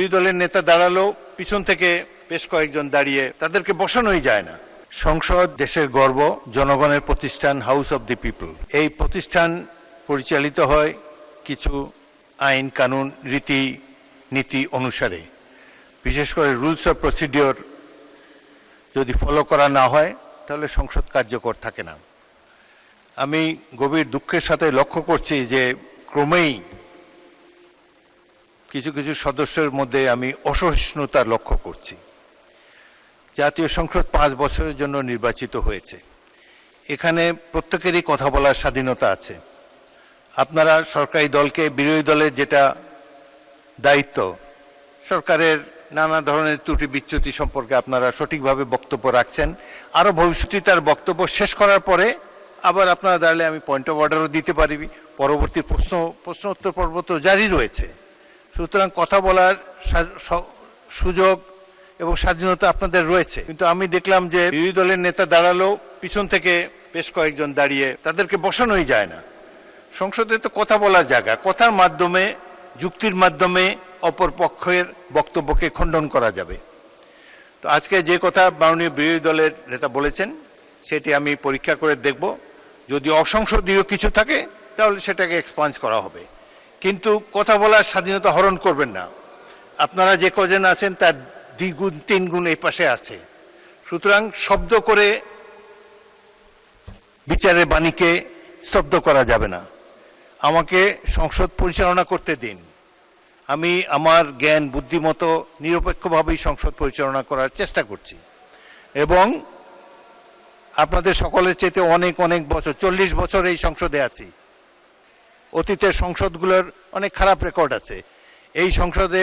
বিরোধী দলের নেতা দাঁড়ালো, পিছন থেকে বেশ কয়েকজন দাঁড়িয়ে তাদেরকে বসানোই যায় না। সংসদ দেশের গর্ব, জনগণের প্রতিষ্ঠান, হাউস অব দি পিপল। এই প্রতিষ্ঠান পরিচালিত হয় কিছু আইন কানুন রীতি নীতি অনুসারে। বিশেষ করে রুলস অফ প্রসিডিওর যদি ফলো করা না হয় তাহলে সংসদ কার্যকর থাকে না। আমি গভীর দুঃখের সাথে লক্ষ্য করছি যে ক্রমেই কিছু কিছু সদস্যের মধ্যে আমি অসহিষ্ণুতা লক্ষ্য করছি। জাতীয় সংসদ 5 বছরের জন্য নির্বাচিত হয়েছে। এখানে প্রত্যেকেরই কথা বলার স্বাধীনতা আছে। আপনারা সরকারি দলকে, বিরোধী দলের যেটা দায়িত্ব, সরকারের নানা ধরনের ত্রুটি বিচ্যুতি সম্পর্কে আপনারা সঠিকভাবে বক্তব্য রাখছেন। আরও ভবিষ্যতে তার বক্তব্য শেষ করার পরে আবার আপনারা দাঁড়ালে আমি পয়েন্ট অফ অর্ডারও দিতে পারি। পরবর্তী প্রশ্ন উত্তর পর্ব তো জারি রয়েছে। সুতরাং কথা বলার সুযোগ এবং স্বাধীনতা আপনাদের রয়েছে। কিন্তু আমি দেখলাম যে বিরোধী দলের নেতা দাঁড়ালো, পিছন থেকে বেশ কয়েকজন দাঁড়িয়ে তাদেরকে বসানোই যায় না। সংসদে তো কথা বলার জায়গা, কথার মাধ্যমে, যুক্তির মাধ্যমে অপর পক্ষের বক্তব্যকে খণ্ডন করা যাবে। তো আজকে যে কথা মাননীয় বিরোধী দলের নেতা বলেছেন সেটি আমি পরীক্ষা করে দেখব। যদি অসংসদীয় কিছু থাকে তাহলে সেটাকে এক্সপাঞ্জ করা হবে, কিন্তু কথা বলার স্বাধীনতা হরণ করবেন না। আপনারা যে কজন আছেন তার 2 গুণ 3 গুণ এই পাশে আছে। সুতরাং শব্দ করে বিচারের বাণীকে স্তব্ধ করা যাবে না। আমাকে সংসদ পরিচালনা করতে দিন। আমি আমার জ্ঞান বুদ্ধিমতো নিরপেক্ষভাবেই সংসদ পরিচালনা করার চেষ্টা করছি এবং আপনাদের সকলের চেয়ে অনেক অনেক বছর, 40 বছর এই সংসদে আছি। অতীতের সংসদগুলোর অনেক খারাপ রেকর্ড আছে। এই সংসদে,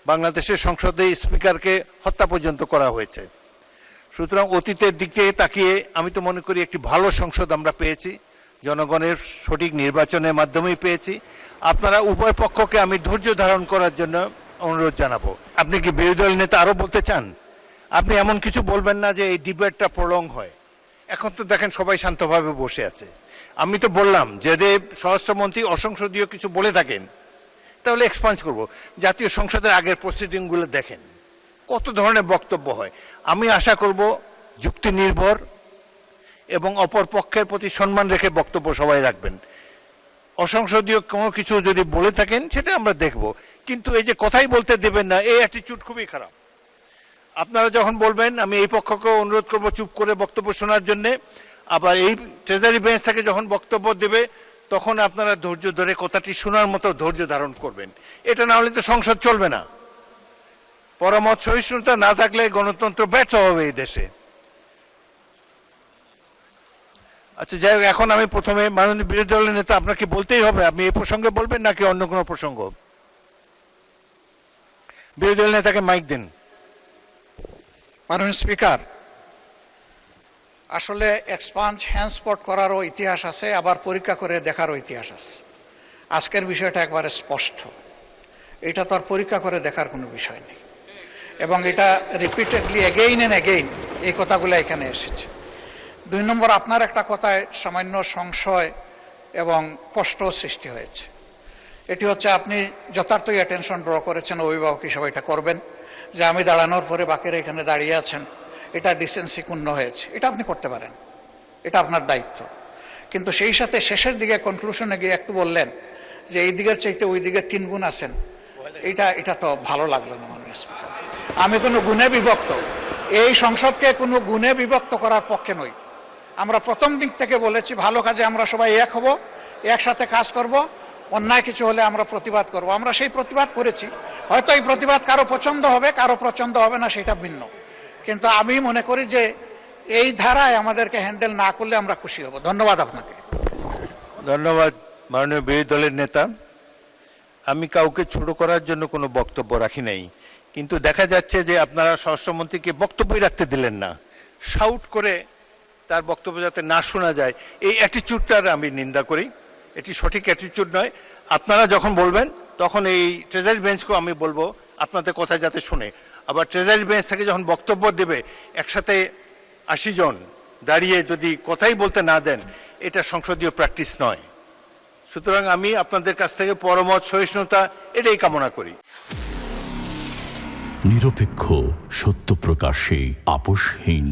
বাংলাদেশের সংসদে স্পিকারকে হত্যা পর্যন্ত করা হয়েছে। সুতরাং অতীতের দিকে তাকিয়ে আমি তো মনে করি একটি ভালো সংসদ আমরা পেয়েছি, জনগণের সঠিক নির্বাচনের মাধ্যমেই পেয়েছি। আপনারা উভয় পক্ষকে আমি ধৈর্য ধারণ করার জন্য অনুরোধ জানাবো। আপনি কি বিরোধী দল নেতা আরও বলতে চান? আপনি এমন কিছু বলবেন না যে এই ডিবেটটা প্রলং হয়। এখন তো দেখেন সবাই শান্তভাবে বসে আছে। আমি তো বললাম যদি স্বরাষ্ট্রমন্ত্রী অসংসদীয় কিছু বলে থাকেন তাহলে এক্সপান্স করব। জাতীয় সংসদের আগের প্রসিডিংগুলো দেখেন কত ধরনের বক্তব্য হয়। আমি আশা করব যুক্তি নির্ভর এবং অপর পক্ষের প্রতি সম্মান রেখে বক্তব্য সবাই রাখবেন। অসংসদীয় কোনো কিছু যদি বলে থাকেন সেটা আমরা দেখব, কিন্তু এই যে কথাই বলতে দেবেন না, এই অ্যাটিটিউড খুবই খারাপ। আপনারা যখন বলবেন আমি এই পক্ষকে অনুরোধ করব চুপ করে বক্তব্য শোনার জন্যে, আবার এই ট্রেজারি বেঞ্চ থেকে যখন বক্তব্য দেবে তখন আপনারা ধৈর্য ধরে কথাটি শোনার মতো ধৈর্য ধারণ করবেন। এটা না হলে তো সংসদ চলবে না। পরমত সহিষ্ণুতা না থাকলে গণতন্ত্র ব্যর্থ হবে এই দেশে। আচ্ছা, যাই হোক, এখন আমি প্রথমে মাননীয় বিরোধী দলের নেতা, আপনাকে বলতেই হবে, আপনি এই প্রসঙ্গে বলবেন নাকি অন্য কোনো প্রসঙ্গ? বিরোধী দলের নেতাকে মাইক দিন। মাননীয় স্পিকার, আসলে এক্সপাঞ্জ হ্যান্ডস্পট করারও ইতিহাস আছে, আবার পরীক্ষা করে দেখারও ইতিহাস আছে। আজকের বিষয়টা একবারে স্পষ্ট, এটা তো আর পরীক্ষা করে দেখার কোনো বিষয় নেই এবং এটা রিপিটেডলি এগেইন অ্যান্ড এগেইন এই কথাগুলো এখানে এসেছে। 2 নম্বর, আপনার একটা কথায় সামান্য সংশয় এবং কষ্ট সৃষ্টি হয়েছে। এটি হচ্ছে আপনি যথার্থই অ্যাটেনশন ড্র করেছেন, অভিভাবক হিসেবে এটা করবেন যে আমি দাঁড়ানোর পরে বাকিরা এখানে দাঁড়িয়ে আছেন, এটা ডিসেন্সি ক্ষুণ্ণ হয়েছে। এটা আপনি করতে পারেন, এটা আপনার দায়িত্ব। কিন্তু সেই সাথে শেষের দিকে কনক্লুশনে গিয়ে একটু বললেন যে এই দিকের চাইতে ওই দিকে 3 গুণ আছেন। এটা তো ভালো লাগলো না মাননীয় স্পিকার। আমি কোনো গুণে বিভক্ত, এই সংসদকে কোনো গুণে বিভক্ত করার পক্ষে নই। আমরা প্রথম দিক থেকে বলেছি ভালো কাজে আমরা সবাই এক হব, একসাথে কাজ করব, অন্যায় কিছু হলে আমরা প্রতিবাদ করব। আমরা সেই প্রতিবাদ করেছি। হয়তো এই প্রতিবাদ কারো পছন্দ হবে, কারো পছন্দ হবে না, সেটা ভিন্ন। কিন্তু আমি মনে করি যে এই ধারায় আমাদেরকে হ্যান্ডেল না করলে আমরা খুশি হব। ধন্যবাদ আপনাকে। ধন্যবাদ মাননীয় বিরোধী দলের নেতা। আমি কাউকে ছোট করার জন্য কোনো বক্তব্য রাখি নাই, কিন্তু দেখা যাচ্ছে যে আপনারা স্বরাষ্ট্রমন্ত্রীকে বক্তব্যই রাখতে দিলেন না। শাউট করে তার বক্তব্য যাতে না শোনা যায়, এই অ্যাটিটিউডটার আমি নিন্দা করি। এটি সঠিক অ্যাটিটিউড নয়। আপনারা যখন বলবেন তখন এই ট্রেজারি বেঞ্চকেও আমি বলবো আপনাদের কথা যাতে শুনে। আবার ট্রেজারি বেঞ্চ থেকে যখন বক্তব্য দেবে একসাথে 80 জন দাঁড়িয়ে যদি কথাই বলতে না দেন, এটা সংসদীয় প্র্যাকটিস নয়। সুতরাং আমি আপনাদের কাছ থেকে পরমত সহিষ্ণুতা এটাই কামনা করি। নিরপেক্ষ, সত্য প্রকাশে আপোষহীন।